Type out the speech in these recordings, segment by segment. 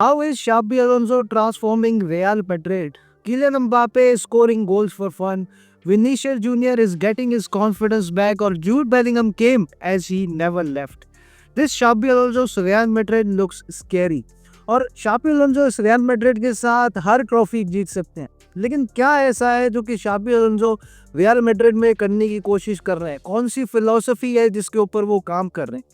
How is Xabi Alonso transforming Real Madrid? Kylian Mbappe is scoring goals for fun. Vinicius Jr. is getting his confidence back, or Jude Bellingham came as he never left. This Xabi Alonso's Real Madrid looks scary. और Xabi Alonso इस real Madrid के साथ हर trophy जीत सकते हैं, लेकिन क्या ऐसा है जो कि शाबी अलोंसो रियल मैड्रिड में करने की कोशिश कर रहे हैं? कौन सी फिलॉसफी है जिसके ऊपर वो काम कर रहे हैं?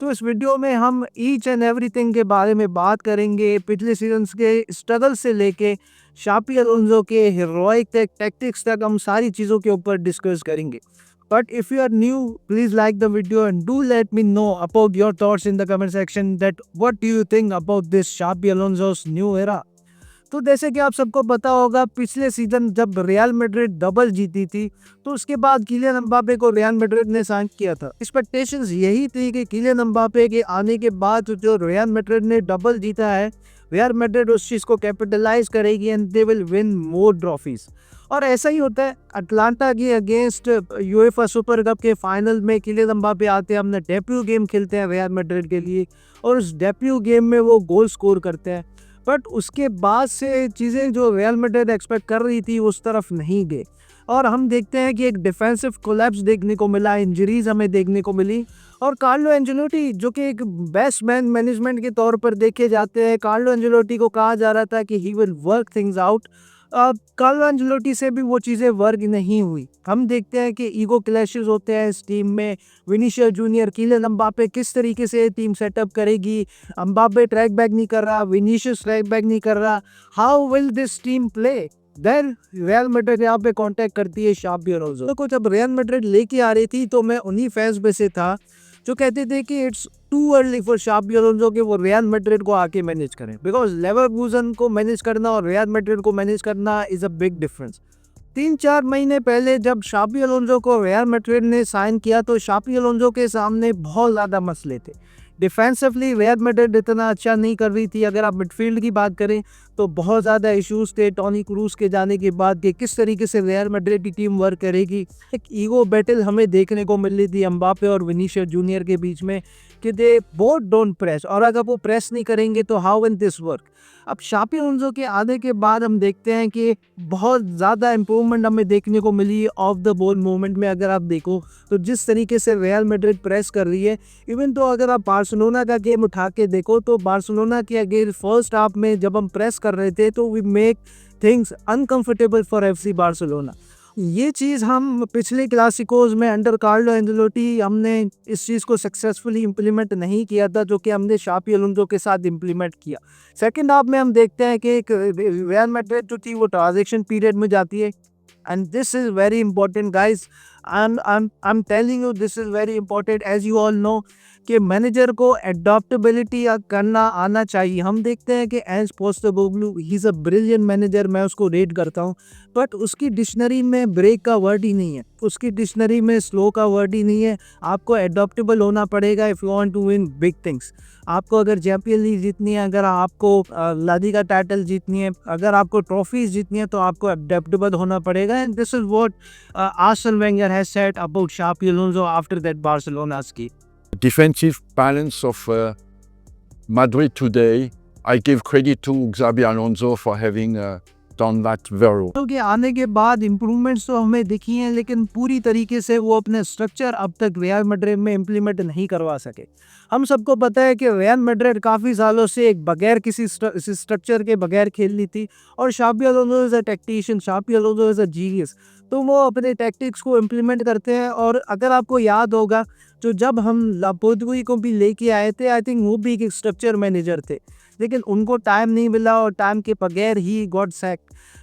तो इस वीडियो में हम ईच एंड एवरीथिंग के बारे में बात करेंगे। पिछले सीजन्स के स्ट्रगल से लेके शाबी अलोंसो के हीरोइक तक, टैक्टिक्स तक, हम सारी चीज़ों के ऊपर डिस्कस करेंगे। But if you are new, please like the video and do let me know about your thoughts in the comment section that what do you think about this Xabi Alonso's new era। तो जैसे कि आप सबको पता होगा, पिछले season जब real Madrid double जीती थी तो उसके बाद किलियन एम्बापे को रियल मैड्रिड ने साइन किया था। एक्सपेक्टेशंस यही थी कि किलियन एम्बापे के आने के बाद जो रियल मैड्रिड ने डबल जीता है, रियल मैड्रिड उस चीज़ को कैपिटलाइज करेगी and they will win more trophies. और ऐसा ही होता है। अटलांटा के अगेंस्ट यूएफए सुपर कप के फाइनल में किलियन एम्बापे आते हैं, अपना डेब्यू गेम खेलते हैं रियल मैड्रिड के लिए, और उस डेब्यू गेम में वो गोल स्कोर करते हैं। बट उसके बाद से चीज़ें जो रियल मैड्रिड एक्सपेक्ट कर रही थी उस तरफ नहीं गए, और हम देखते हैं कि एक डिफेंसिव कोलैप्स देखने को मिला, इंजरीज हमें देखने को मिली। और कार्लो एंजेलोटी जो कि एक बेस्ट मैन मैनेजमेंट के तौर पर देखे जाते हैं, कार्लो एंजेलोटी को कहा जा रहा था कि he will work things out. Carlo Ancelotti से भी वो चीज़ें वर्क नहीं हुई। हम देखते हैं कि ईगो क्लैशेस होते हैं इस टीम में। विनीशियस जूनियर, किलियन एम्बापे किस तरीके से टीम सेटअप करेगी? एम्बापे ट्रैक बैक नहीं कर रहा, विनीशियस ट्रैक बैक नहीं कर रहा। How will this team play? Then Real Madrid यहाँ पे कांटेक्ट करती है शाबी अलोंसो को। जब रियल मैड्रिड लेके आ रही थी तो मैं उन्हीं फैंस में से था जो कहते थे कि it's too early for Xabi Alonso कि वो रियल मैड्रिड को आके मैनेज करें, बिकॉज लेवरकूजन को मैनेज करना और रियल मैड्रिड को मैनेज करना इज़ अ बिग डिफरेंस। 3-4 महीने पहले जब शाबी अलोंसो को रियल मैड्रिड ने साइन किया तो शाबी अलोंसो के सामने बहुत ज़्यादा मसले थे। डिफेंसिवली रियल मैड्रिड इतना अच्छा नहीं कर रही थी। अगर आप मिडफील्ड की बात करें तो बहुत ज़्यादा इश्यूज थे टोनी क्रूज के जाने के बाद कि किस तरीके से रियल मैड्रिड की टीम वर्क करेगी। एक ईगो बैटल हमें देखने को मिल रही थी एम्बापे और विनीशियस जूनियर के बीच में कि दे बोथ डोंट प्रेस, और अगर वो प्रेस नहीं करेंगे तो हाउ विल दिस वर्क। अब शाबी अलोंसो के आने के बाद हम देखते हैं कि बहुत ज़्यादा इंप्रूवमेंट हमें देखने को मिली ऑफ द बॉल मूवमेंट में। अगर आप देखो तो जिस तरीके से रियल मैड्रिड प्रेस कर रही है, इवन तो अगर आप बार्सिलोना का गेम उठा के देखो तो बार्सिलोना के अगेंस्ट फर्स्ट हाफ में जब हम प्रेस कर रहे थे तो we make things uncomfortable for FC Barcelona. ये चीज़ हम पिछले क्लासिकोज में अंडर कार्लो एंजेलोटी हमने इस चीज़ को सक्सेसफुली इम्प्लीमेंट नहीं किया था जो कि हमने शाबी अलोंसो के साथ इम्प्लीमेंट किया। सेकंड हाफ में हम देखते हैं कि रियल मैड्रिड जो थी वो ट्रांजिशन पीरियड में जाती है, and this is very important guys. I'm telling you this is very important, as you all know कि मैनेजर को एडॉप्टेबिलिटी करना आना चाहिए। हम देखते हैं कि Ange Postecoglou he is a brilliant manager, मैं उसको रेट करता हूँ, बट उसकी डिक्शनरी में ब्रेक का वर्ड ही नहीं है, उसकी डिक्शनरी में स्लो का वर्ड ही नहीं है। आपको एडॉप्टेबल होना पड़ेगा if you want to win big things. आपको अगर चैंपियन लीग जीतनी है, अगर आपको ला लीगा टाइटल जीतनी है, अगर आपको ट्रॉफीज जीतनी है तो आपको एडॉप्टेबल होना पड़ेगा। And this is what Arsenal Wenger has said about Xabi Alonso after that Barcelona's game। Defensive balance of Madrid today, I give credit to Xabi Alonso for having done that very well. तो के आने के बाद improvements तो हमें दिखी हैं, लेकिन पूरी तरीके से वो अपने स्ट्रक्चर अब तक रियल मैड्रिड में इम्प्लीमेंट नहीं करवा सके। हम सबको पता है कि रियल मैड्रिड काफ़ी सालों से एक बगैर किसी स्ट्रक्चर के बगैर खेल रही थी, और Xabi Alonso is a tactician, Xabi Alonso is a genius, तो वो अपने टैक्टिक्स को इम्प्लीमेंट करते हैं। और अगर आपको याद होगा तो जब हम लापोर्टुगी को भी लेके आए थे, आई थिंक वो भी एक स्ट्रक्चर मैनेजर थे, लेकिन उनको टाइम नहीं मिला और टाइम के बगैर ही गॉट सैक।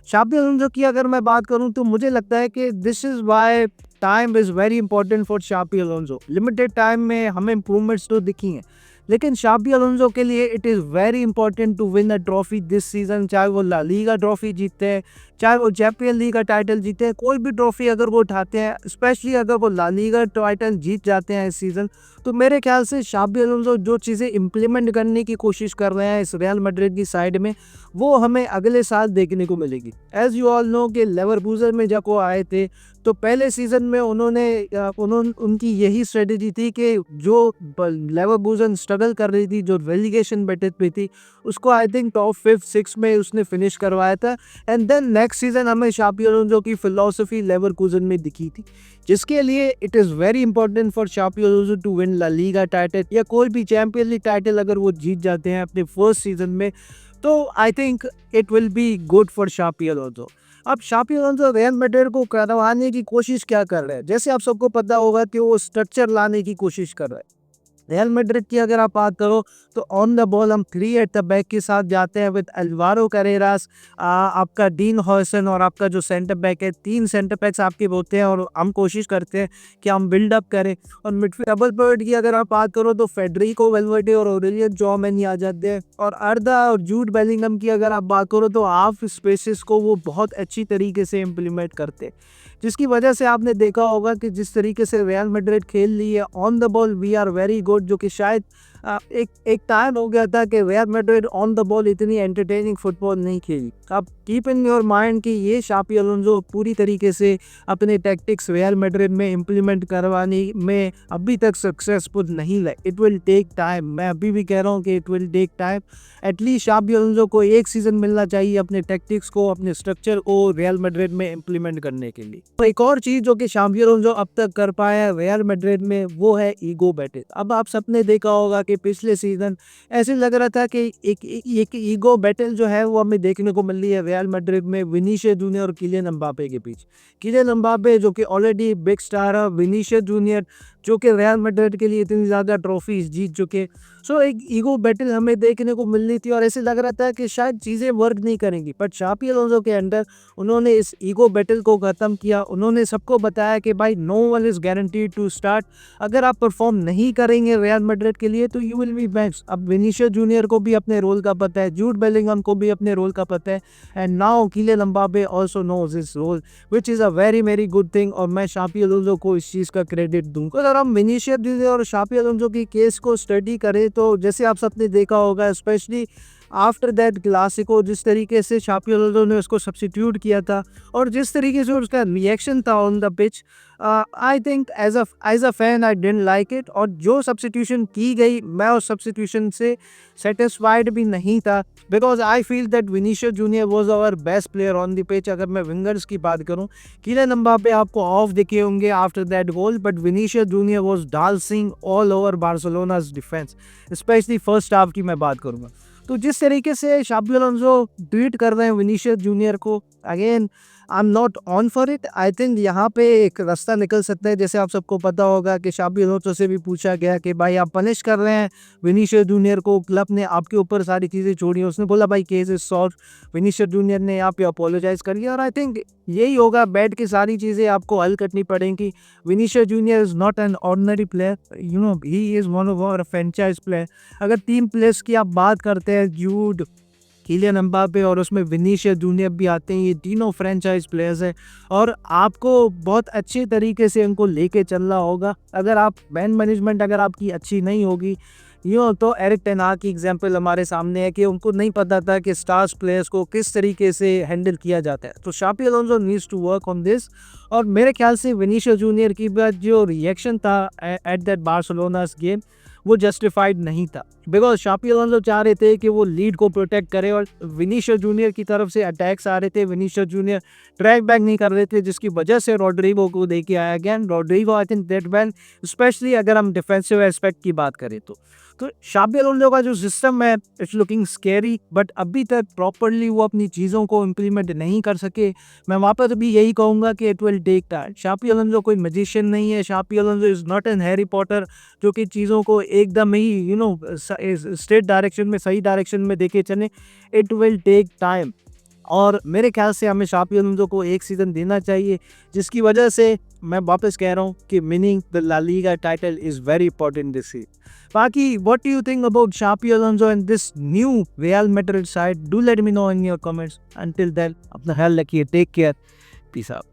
शाबी अलोंसो की अगर मैं बात करूं तो मुझे लगता है कि this is why time is very important for Xabi Alonso. Limited time में हमें इम्प्रूवमेंट्स तो दिखी हैं, लेकिन शाबी अलोंसो के लिए it is very important to win a trophy this season. चाहे वो ला लीगा ट्रॉफी जीतते हैं, चाहे वो चैंपियन लीग का टाइटल जीते हैं, कोई भी ट्रॉफी अगर वो उठाते हैं, स्पेशली अगर वो ला लीगा टाइटल जीत जाते हैं इस सीज़न, तो मेरे ख्याल से शाबी अलोंसो जो चीज़ें इम्प्लीमेंट करने की कोशिश कर रहे हैं इस रियल मैड्रिड की साइड में, वो हमें अगले साल देखने को मिलेगी। एज़ यू ऑल नो कि लेवरकूजन में जब वो आए थे तो पहले सीज़न में उनकी यही स्ट्रेटजी थी कि जो लेवरकूजन स्ट्रगल कर रही थी, जो रेलीगेशन बैटल पे थी, उसको आई थिंक टॉप 5-6 में उसने फिनिश करवाया था। एंड देन नेक्स्ट सीजन हमें शाबी अलोंसो की फिलॉसफी लेवरकुसन में दिखी थी, जिसके लिए it is very important for Xabi Alonso to win La Liga title या कोई भी चैंपियन लीग टाइटल अगर वो जीत जाते हैं अपने फर्स्ट सीजन में, तो I think it will be good for Xabi Alonso. अब शाबी अलोंसो रियल मैड्रिड को करवाने की कोशिश क्या कर रहे हैं? जैसे आप सबको पता होगा कि वो स्ट्रक्चर लाने की कोशिश कर रहे हैं। रियल मैड्रिड की अगर आप बात करो तो ऑन द बॉल हम 3 एट द बैक के साथ जाते हैं विद अल्वारो कैरेरास, आपका डीन हॉयसन और आपका जो सेंटर बैक है, 3 सेंटर बैक्स आपके होते हैं और हम कोशिश करते हैं कि हम बिल्डअप करें। और मिडफील्ड डबल पिवट की अगर आप बात करो तो फेडरिको वेलवर्डे और ऑरेलियन चौमेनी आ जाते हैं। और अर्दा और जूड बेलिंगम की अगर आप बात करो तो हाफ स्पेसेस को वो बहुत अच्छी तरीके से इम्प्लीमेंट करते हैं, जिसकी वजह से आपने देखा होगा कि जिस तरीके से रियल मैड्रिड खेल रही है on the ball we are very good, जो कि शायद एक टाइम हो गया था कि Real Madrid on the ball इतनी एंटरटेनिंग फुटबॉल नहीं खेली। आप कीप इन योर माइंड कि ये शाबी अलोंसो पूरी तरीके से अपने टैक्टिक्स रियल मैड्रिड में इम्प्लीमेंट करवाने में अभी तक सक्सेसफुल नहीं लगे। इट विल टेक टाइम, मैं अभी भी कह रहा हूँ कि it will take time. At least Xabi Alonso को एक सीज़न मिलना चाहिए अपने टैक्टिक्स को, अपने स्ट्रक्चर को रियल मैड्रिड में इम्प्लीमेंट करने के लिए। तो एक और चीज़ जो कि शाबी अलोंसो अब तक कर पाया है रियल मैड्रिड में वो है ईगो बैटल। अब आप सबने देखा होगा कि पिछले सीजन ऐसे लग रहा था कि एक ईगो बैटल जो है वो हमें देखने को मिल रही है रियल मैड्रिड में विनीशियस जूनियर और किलियन एम्बापे के बीच। किलियन एम्बापे जो कि ऑलरेडी बिग स्टार है, विनीशियस जूनियर जो कि रियल मैड्रिड के लिए इतनी ज़्यादा ट्रॉफीज जीत चुके। सो एक ईगो बैटल हमें देखने को मिल रही थी और ऐसे लग रहा था कि शायद चीज़ें वर्क नहीं करेंगी, बट शाबी अलोंसो के अंदर उन्होंने इस ईगो बैटल को ख़त्म किया। उन्होंने सबको बताया कि भाई no one is guaranteed to start, अगर आप परफॉर्म नहीं करेंगे रियल मैड्रिड के लिए तो यू विल बी बेंच। अब विनीशियस जूनियर को भी अपने रोल का पता है, जूड बेलिंगम को भी अपने रोल का पता है, and now Kylian Mbappe also knows his role which is a very good thing. और मैं शाबी अलोंसो को इस चीज़ का क्रेडिट दूंगा। अगर हम विनीशियस जूनियर और शाबी अलोंसो की केस को स्टडी करें तो जैसे आप सबने देखा होगा स्पेशली आफ्टर दैट क्लासिको, जिस तरीके से शाबी अलोंसो ने उसको सब्स्टिट्यूट किया था और जिस तरीके से उसका रिएक्शन था on the pitch, I think as a fan I didn't like it. और जो सब्स्टिट्यूशन की गई मैं उस सब्स्टिट्यूशन से सेटिस्फाइड भी नहीं था, because I feel that Vinicius Junior was our best player on the pitch. अगर मैं विंगर्स की बात करूं, किलियन एम्बापे आपको ऑफ दिखे होंगे after that goal, but Vinicius Junior was dancing all over Barcelona's defence, specially first half की मैं बात करूंगा। तो जिस तरीके से शाबी अलोंसो ट्वीट कर रहे हैं विनीशियस जूनियर को, again I am not on for it. I think यहाँ पे एक रास्ता निकल सकता है। जैसे आप सबको पता होगा कि शाबी अलोंसो से भी पूछा गया कि भाई आप पनिश कर रहे हैं विनीशियस जूनियर को, क्लब ने आपके ऊपर सारी चीज़ें छोड़ी। उसने बोला भाई case is solve. Vinicius junior ने यहाँ पे अपोलोजाइज कर लिया और आई थिंक यही होगा, बैठ के सारी चीज़ें आपको हल करनी पड़ेंगी। Vinicius Junior is not an ordinary player, you know he is one of our franchise player. अगर टीम प्लेयर्स की आप बात करते हैं, जूड, किलियन एम्बापे और उसमें विनीशियस जूनियर भी आते हैं, ये तीनों फ्रेंचाइज प्लेयर्स हैं और आपको बहुत अच्छे तरीके से उनको लेके चलना होगा। अगर आप मैन मैनेजमेंट अगर आपकी अच्छी नहीं होगी, यूँ तो एरिक टेन हाग की एग्जांपल हमारे सामने है कि उनको नहीं पता था कि स्टार्स प्लेयर्स को किस तरीके से हैंडल किया जाता है। तो Xabi Alonso needs to work on this. और मेरे ख्याल से विनीशियस जूनियर की बात जो रिएक्शन था एट दैट बार्सिलोनास गेम वो जस्टिफाइड नहीं था, बिकॉज शाबी अलोंसो चाह रहे थे कि वो लीड को प्रोटेक्ट करे और विनीशियस जूनियर की तरफ से अटैक्स आ रहे थे। विनीशियस जूनियर ट्रैक बैक नहीं कर रहे थे, जिसकी वजह से रॉड्रिगो को दे के आया गया। Rodrygo I think that well, specially अगर हम डिफेंसिव एस्पेक्ट की बात करें तो शाबी अलोंसो का जो सिस्टम है इट्स लुकिंग स्केरी, बट अभी तक प्रॉपरली वो अपनी चीज़ों को इम्प्लीमेंट नहीं कर सके। मैं वापस भी यही कहूँगा कि it will take time. Xabi Alonso कोई मैजिशियन नहीं है, Xabi Alonso is not an Harry Potter जो कि चीज़ों को एकदम ही यू नो स्ट्रेट डायरेक्शन में, सही डायरेक्शन में देके चले। इट विल टेक टाइम और मेरे ख्याल से हमें शाबी अलोंसो को एक सीज़न देना चाहिए, जिसकी वजह से मैं वापस कह रहा हूँ कि winning the La Liga title is very important this season. बाकी what do you think about Xabi Alonso and this new Real Madrid side? Do let me know in your comments. Until then अपना ख्याल रखिए, take care, peace out.